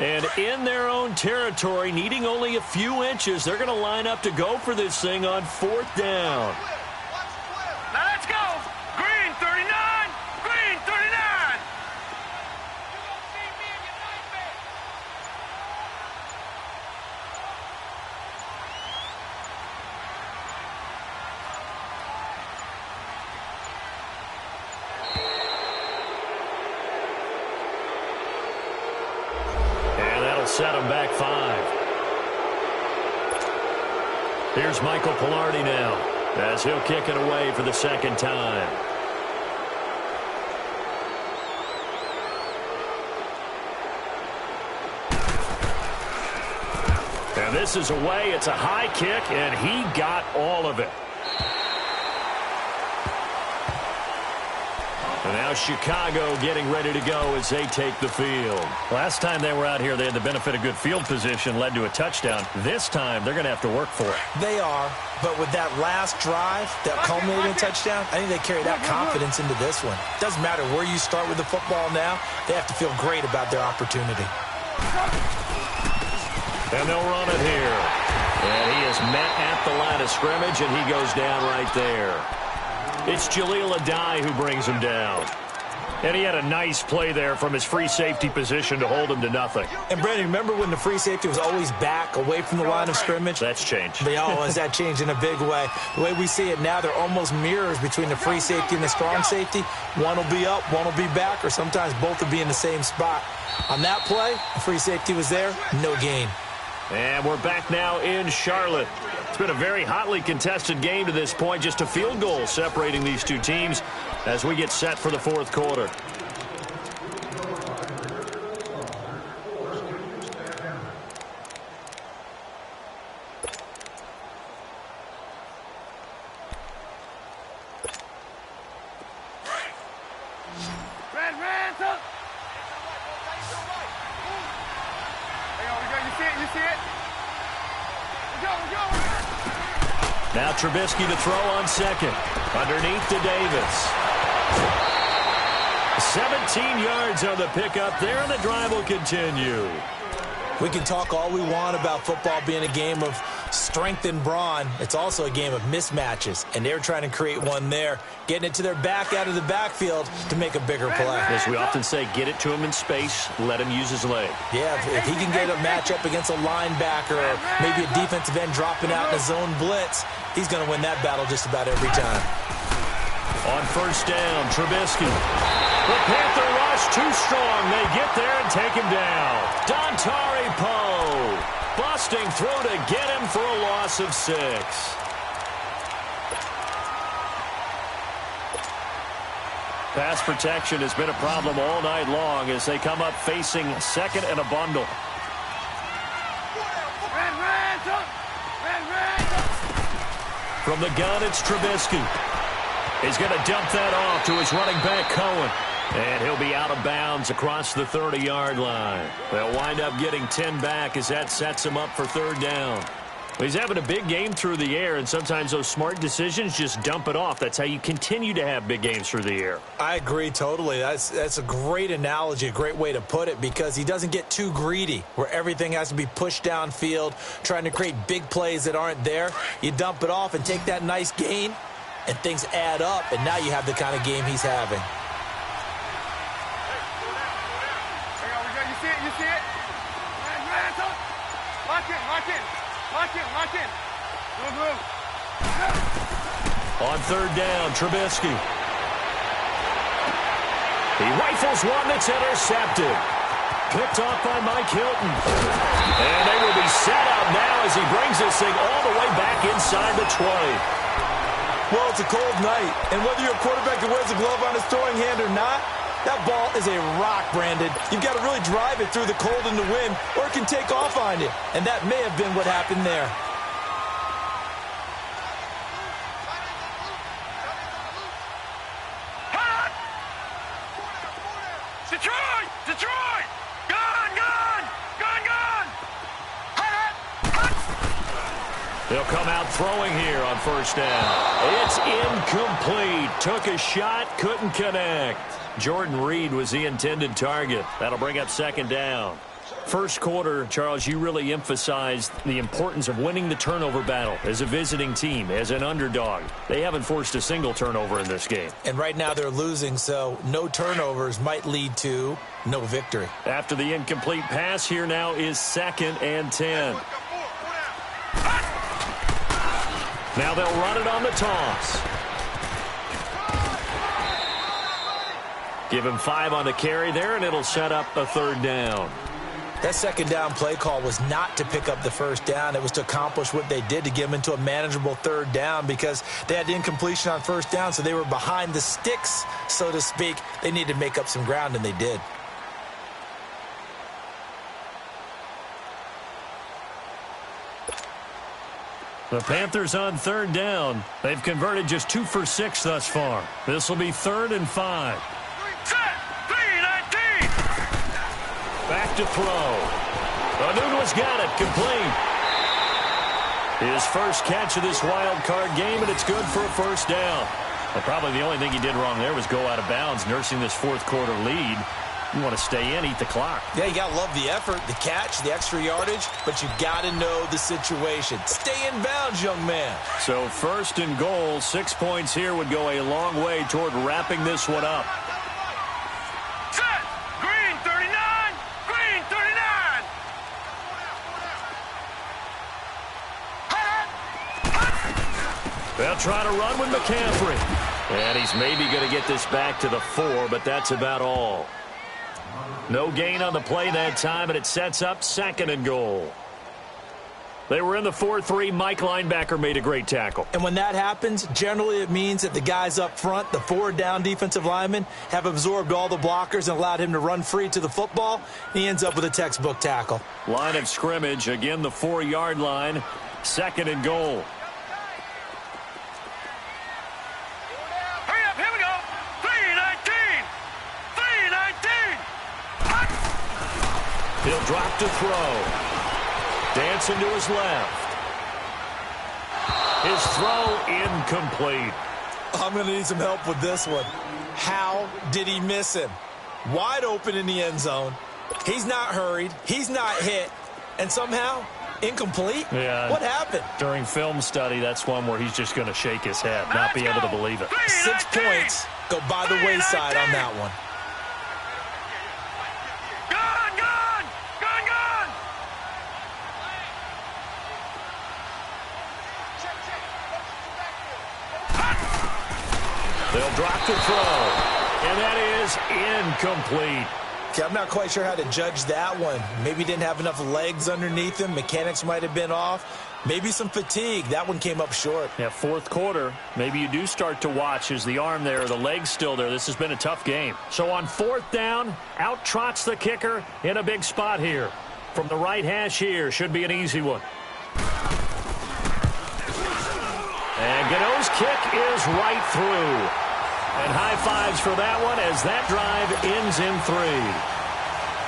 And in their own territory, needing only a few inches, they're going to line up to go for this thing on 4th down. Now let's go. Green 39. Green 39. Set him back 5. Here's Michael Pilardi now as he'll kick it away for the second time. And this is away. It's a high kick, and he got all of it. And now Chicago getting ready to go as they take the field. Last time they were out here, they had the benefit of good field position, led to a touchdown. This time, they're going to have to work for it. They are, but with that last drive, that culminating touchdown, I think they carry that confidence into this one. Doesn't matter where you start with the football now, they have to feel great about their opportunity. And they'll run it here. And he is met at the line of scrimmage, and he goes down right there. It's Jaleel Adai who brings him down. And he had a nice play there from his free safety position to hold him to nothing. And, Brandon, remember when the free safety was always back away from the line of scrimmage? That's changed. Has that changed in a big way? The way we see it now, they're almost mirrors between the free safety and the strong safety. One will be up, one will be back, or sometimes both will be in the same spot. On that play, the free safety was there, no gain. And we're back now in Charlotte. It's been a very hotly contested game to this point. Just a field goal separating these two teams as we get set for the 4th quarter. Now Trubisky to throw on second. Underneath to Davis. 17 yards on the pickup there, and the drive will continue. We can talk all we want about football being a game of strength and brawn. It's also a game of mismatches, and they're trying to create one there, getting it to their back out of the backfield to make a bigger play. As we often say, get it to him in space, let him use his leg. Yeah, if he can get a matchup against a linebacker or maybe a defensive end dropping out in a zone blitz, he's going to win that battle just about every time. On 1st down, Trubisky. The Panther rush too strong. They get there and take him down. Dontari Poe busting through to get him for a loss of 6. Pass protection has been a problem all night long as they come up facing second and a bundle. From the gun, it's Trubisky. He's going to dump that off to his running back, Cohen. And he'll be out of bounds across the 30-yard line. They'll wind up getting 10 back as that sets him up for 3rd down. He's having a big game through the air, and sometimes those smart decisions just dump it off. That's how you continue to have big games through the air. I agree totally. That's a great analogy, a great way to put it, because he doesn't get too greedy where everything has to be pushed downfield, trying to create big plays that aren't there. You dump it off and take that nice gain, and things add up, and now you have the kind of game he's having. You see it? Lock in. Move. On 3rd down, Trubisky. He rifles one that's intercepted. Picked off by Mike Hilton. And they will be set up now as he brings this thing all the way back inside the 20. Well, it's a cold night, and whether you're a quarterback that wears a glove on his throwing hand or not, that ball is a rock, Brandon. You've got to really drive it through the cold and the wind, or it can take off on you. And that may have been what happened there. Detroit! Gone! They'll come out throwing here on 1st down. It's incomplete. Took a shot, couldn't connect. Jordan Reed was the intended target. That'll bring up 2nd down. First quarter, Charles, you really emphasized the importance of winning the turnover battle as a visiting team, as an underdog. They haven't forced a single turnover in this game. And right now they're losing, so no turnovers might lead to no victory. After the incomplete pass, here now is 2nd and 10. Now they'll run it on the toss. Give him 5 on the carry there, and it'll set up a 3rd down. That 2nd down play call was not to pick up the 1st down. It was to accomplish what they did, to get them into a manageable 3rd down, because they had the incompletion on 1st down, so they were behind the sticks, so to speak. They needed to make up some ground, and they did. The Panthers on 3rd down. They've converted just 2 for 6 thus far. This will be 3rd and 5. Back to throw. Onuga's got it. Complete. His first catch of this wild card game, and it's good for a 1st down. Well, probably the only thing he did wrong there was go out of bounds, nursing this 4th quarter lead. You want to stay in, eat the clock. Yeah, you got to love the effort, the catch, the extra yardage, but you got to know the situation. Stay in bounds, young man. So 1st and goal, 6 points here would go a long way toward wrapping this one up. They'll try to run with McCaffrey. And he's maybe going to get this back to the 4, but that's about all. No gain on the play that time, and it sets up 2nd and goal. They were in the 4-3. Mike linebacker made a great tackle. And when that happens, generally it means that the guys up front, the 4 down defensive linemen, have absorbed all the blockers and allowed him to run free to the football. He ends up with a textbook tackle. Line of scrimmage, again the 4-yard line. 2nd and goal. He'll drop to throw. Dancing to his left. His throw incomplete. I'm going to need some help with this one. How did he miss him? Wide open in the end zone. He's not hurried. He's not hit. And somehow, incomplete? Yeah. What happened? During film study, that's one where he's just going to shake his head, not be able to believe it. 6 points go by the wayside on that one. They'll drop to throw, and that is incomplete. Okay, I'm not quite sure how to judge that one. Maybe he didn't have enough legs underneath him. Mechanics might have been off. Maybe some fatigue. That one came up short. Yeah, 4th quarter, maybe you do start to watch as the arm there, the leg's still there. This has been a tough game. So on 4th down, out trots the kicker in a big spot here. From the right hash here, should be an easy one. And Gano's kick is right through. And high fives for that one as that drive ends in 3.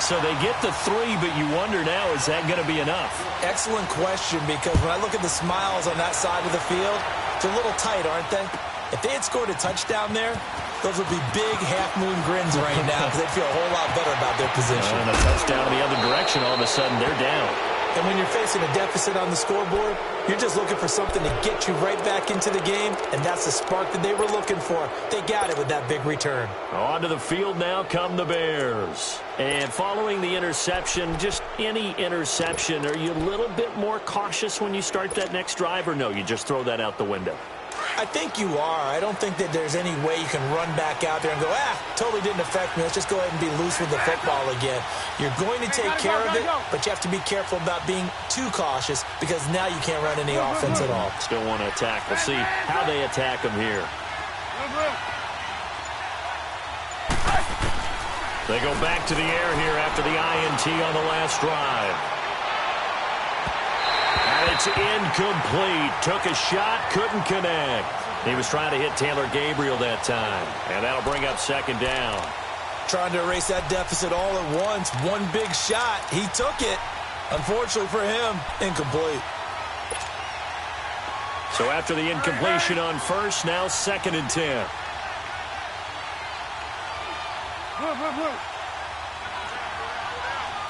So they get the 3, but you wonder now, is that going to be enough? Excellent question, because when I look at the smiles on that side of the field, they're a little tight, aren't they? If they had scored a touchdown there, those would be big half-moon grins right now because they'd feel a whole lot better about their position. And a touchdown in the other direction, all of a sudden they're down. And when you're facing a deficit on the scoreboard, you're just looking for something to get you right back into the game, and that's the spark that they were looking for. They got it with that big return. Onto the field now come the Bears. And following the interception, just any interception, are you a little bit more cautious when you start that next drive, or no, you just throw that out the window? I think you are. I don't think that there's any way you can run back out there and go, totally didn't affect me. Let's just go ahead and be loose with the football again. You're going to take care of it, but you have to be careful about being too cautious because now you can't run any offense at all. Still want to attack. We'll see how they attack them here. They go back to the air here after the INT on the last drive. And it's incomplete. Took a shot, couldn't connect. He was trying to hit Taylor Gabriel that time. And that'll bring up 2nd down. Trying to erase that deficit all at once. One big shot. He took it. Unfortunately for him, incomplete. So after the incompletion on 1st, now 2nd and 10.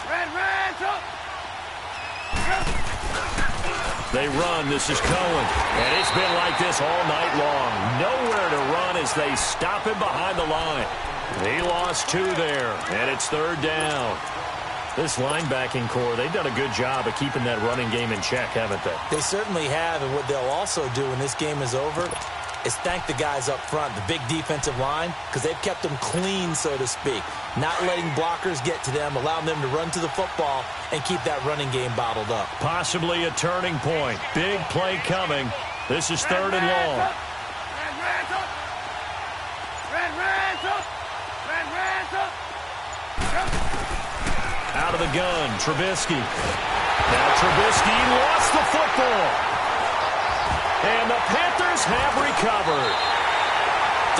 Red, red! They run. This is Cohen. And it's been like this all night long. Nowhere to run as they stop him behind the line. He lost 2 there, and it's 3rd down. This linebacking core, they've done a good job of keeping that running game in check, haven't they? They certainly have, and what they'll also do when this game is over is thank the guys up front, the big defensive line, because they've kept them clean, so to speak. Not letting blockers get to them, allowing them to run to the football and keep that running game bottled up. Possibly a turning point. Big play coming. This is 3rd and long. Out of the gun, Trubisky. Now Trubisky lost the football. And the Panthers have recovered.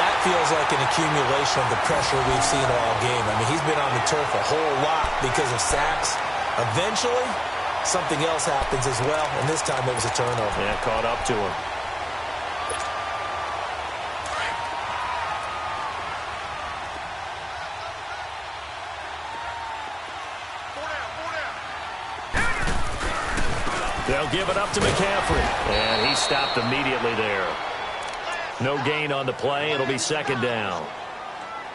That feels like an accumulation of the pressure we've seen all game. I mean, he's been on the turf a whole lot because of sacks. Eventually, something else happens as well, and this time it was a turnover. Yeah, caught up to him. They'll give it up to McCaffrey. And he stopped immediately there. No gain on the play. It'll be 2nd down.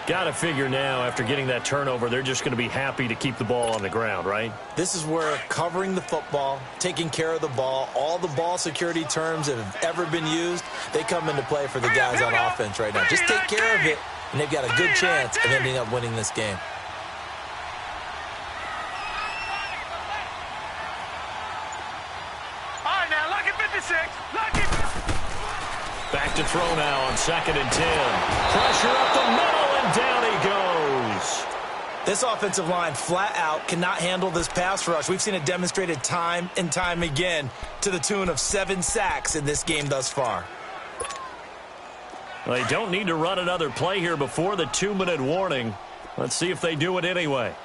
Got to figure now, after getting that turnover, they're just going to be happy to keep the ball on the ground, right? This is where covering the football, taking care of the ball, all the ball security terms that have ever been used, they come into play for the guys on offense right now. Just take care of it, and they've got a good chance of ending up winning this game. Back to throw now on 2nd and 10. Pressure up the middle, and down he goes. This offensive line flat out cannot handle this pass rush. We've seen it demonstrated time and time again to the tune of 7 sacks in this game thus far. Well, they don't need to run another play here before the 2-minute warning. Let's see if they do it anyway.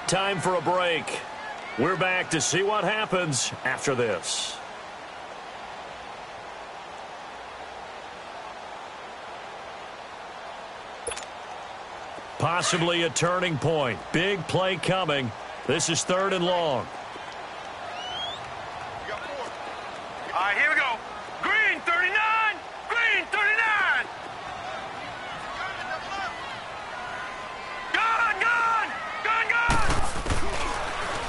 Time for a break. We're back to see what happens after this. Possibly a turning point. Big play coming. This is 3rd and long. All right, here we go. Green 39. Green 39. Gun, gun, gun, gun.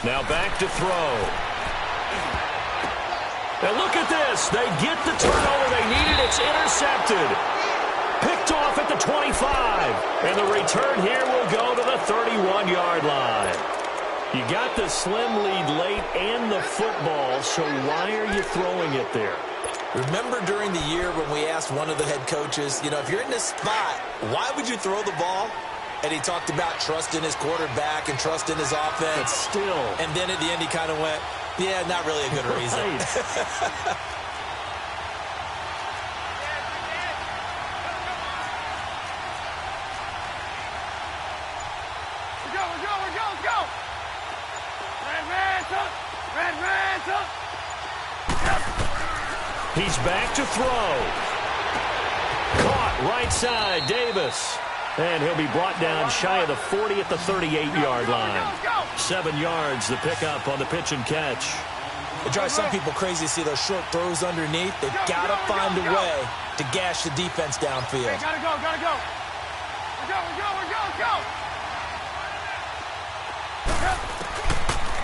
Now back to throw. And look at this. They get the turnover they needed. It's intercepted. Picked off at the 25. And the return here will go to the 31-yard line. You got the slim lead late and the football, so why are you throwing it there? Remember during the year when we asked one of the head coaches, if you're in this spot, why would you throw the ball? And he talked about trust in his quarterback and trust in his offense. But still. And then at the end he kind of went, yeah, not really a good reason. Right. He's back to throw. Caught right side, Davis. And he'll be brought down shy of the 40 at the 38-yard line. 7 yards, the pickup on the pitch and catch. It drives some people crazy to see those short throws underneath. They've got to find a way to gash the defense downfield. Hey, gotta go, gotta go. We're go.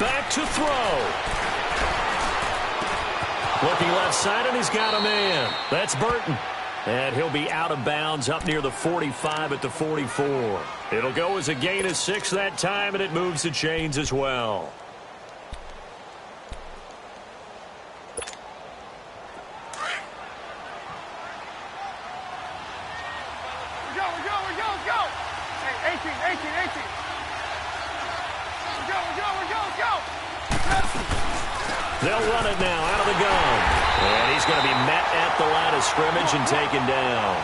Back to throw. Looking left side, and he's got a man. That's Burton. And he'll be out of bounds up near the 45 at the 44. It'll go as a gain of 6 that time, and it moves the chains as well. We're go. Hey, 18. We're go. They'll run it now out of the gun. And he's going to be met at the line of scrimmage and taken down.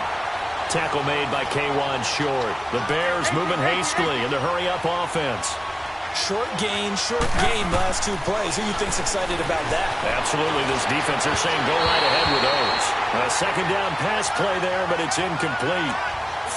tackle made by K1 Short. The Bears moving hastily in the hurry-up offense. Short gain, last 2 plays. Who you think's excited about that? Absolutely, this defense, they're saying go right ahead with those. A second down pass play there, but it's incomplete.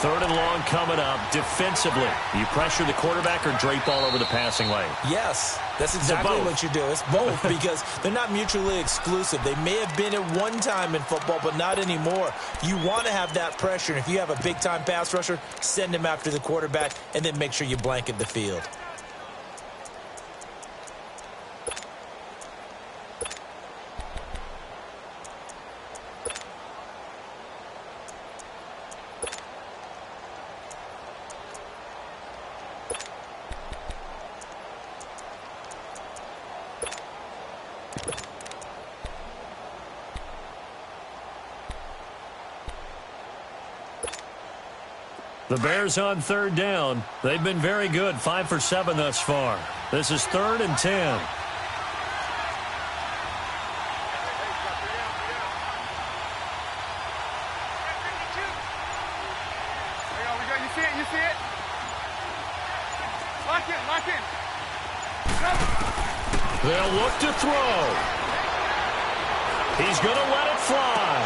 Third and long coming up. Defensively, you pressure the quarterback or drape all over the passing lane? Yes, that's exactly what you do. It's both because they're not mutually exclusive. They may have been at one time in football, but not anymore. You want to have that pressure, and if you have a big-time pass rusher, send him after the quarterback, and then make sure you blanket the field. The Bears on third down. They've been very good, 5 for 7 thus far. This is 3rd and 10. There you go. You see it? You see it? Lock in. Lock in. They'll look to throw. He's going to let it fly.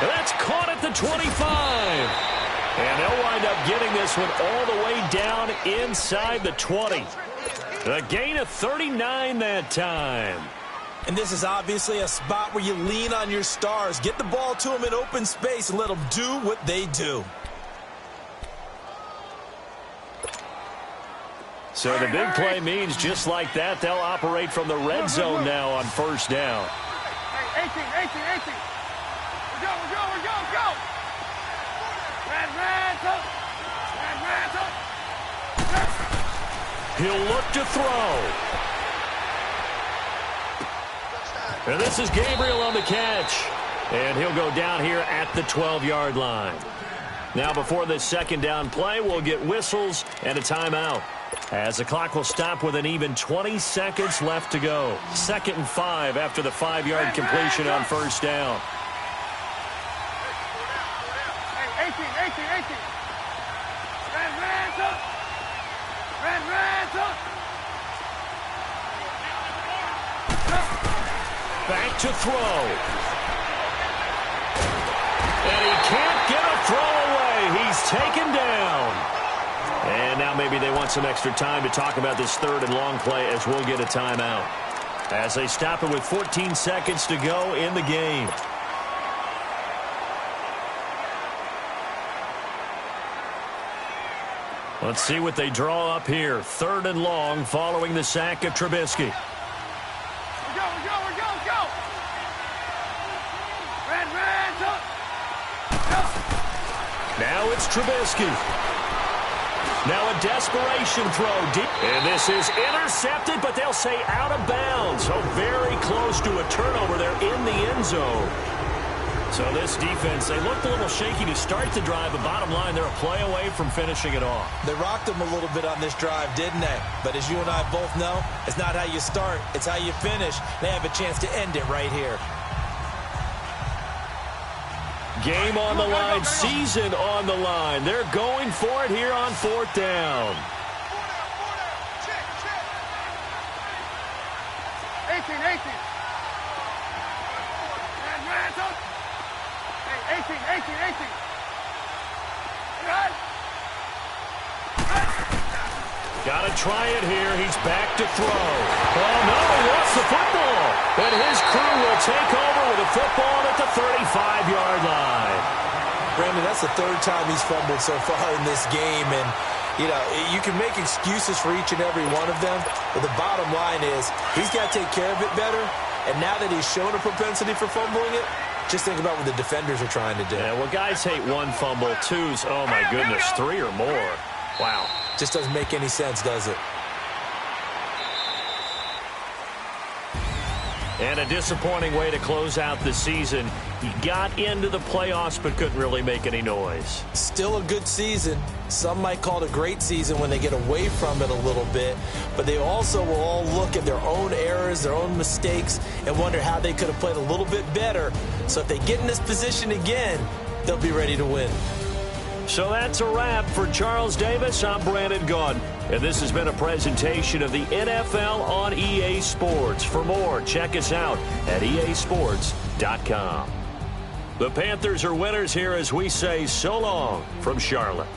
That's caught at the 25. And they'll wind up getting this one all the way down inside the 20. A gain of 39 that time. And this is obviously a spot where you lean on your stars. Get the ball to them in open space and let them do what they do. So the big play means just like that, they'll operate from the red zone now on first down. Hey, 18. We're go. He'll look to throw. And this is Gabriel on the catch. And he'll go down here at the 12-yard line. Now before this second down play, we'll get whistles and a timeout, as the clock will stop with an even 20 seconds left to go. 2nd and 5 after the 5-yard completion on first down. Hey, 18. Back to throw. And he can't get a throw away. He's taken down. And now maybe they want some extra time to talk about this 3rd and long play, as we'll get a timeout, as they stop it with 14 seconds to go in the game. Let's see what they draw up here. 3rd and long following the sack of Trubisky. We're go. Now it's Trubisky. Now a desperation throw deep. And this is intercepted, but they'll say out of bounds. So very close to a turnover there in the end zone. So this defense, they looked a little shaky to start the drive, but bottom line, they're a play away from finishing it off. They rocked them a little bit on this drive, didn't they? But as you and I both know, it's not how you start, it's how you finish. They have a chance to end it right here. Game on the line, season on the line. They're going for it here on 4th down. 18. 18. Got to try it here. He's back to throw. Oh, no, he lost the football. And his crew will take over with a football at the 35-yard line. Brandon, that's the 3rd time he's fumbled so far in this game. And, you know, you can make excuses for each and every one of them, but the bottom line is he's got to take care of it better. And now that he's shown a propensity for fumbling it, just think about what the defenders are trying to do. Yeah, well, guys hate 1 fumble, 2's, oh, my goodness, 3 or more. Wow. Just doesn't make any sense, does it? And a disappointing way to close out the season. He got into the playoffs but couldn't really make any noise. Still a good season. Some might call it a great season when they get away from it a little bit. But they also will all look at their own errors, their own mistakes, and wonder how they could have played a little bit better. So if they get in this position again, they'll be ready to win. So that's a wrap. For Charles Davis, I'm Brandon Gaudin. And this has been a presentation of the NFL on EA Sports. For more, check us out at easports.com. The Panthers are winners here as we say so long from Charlotte.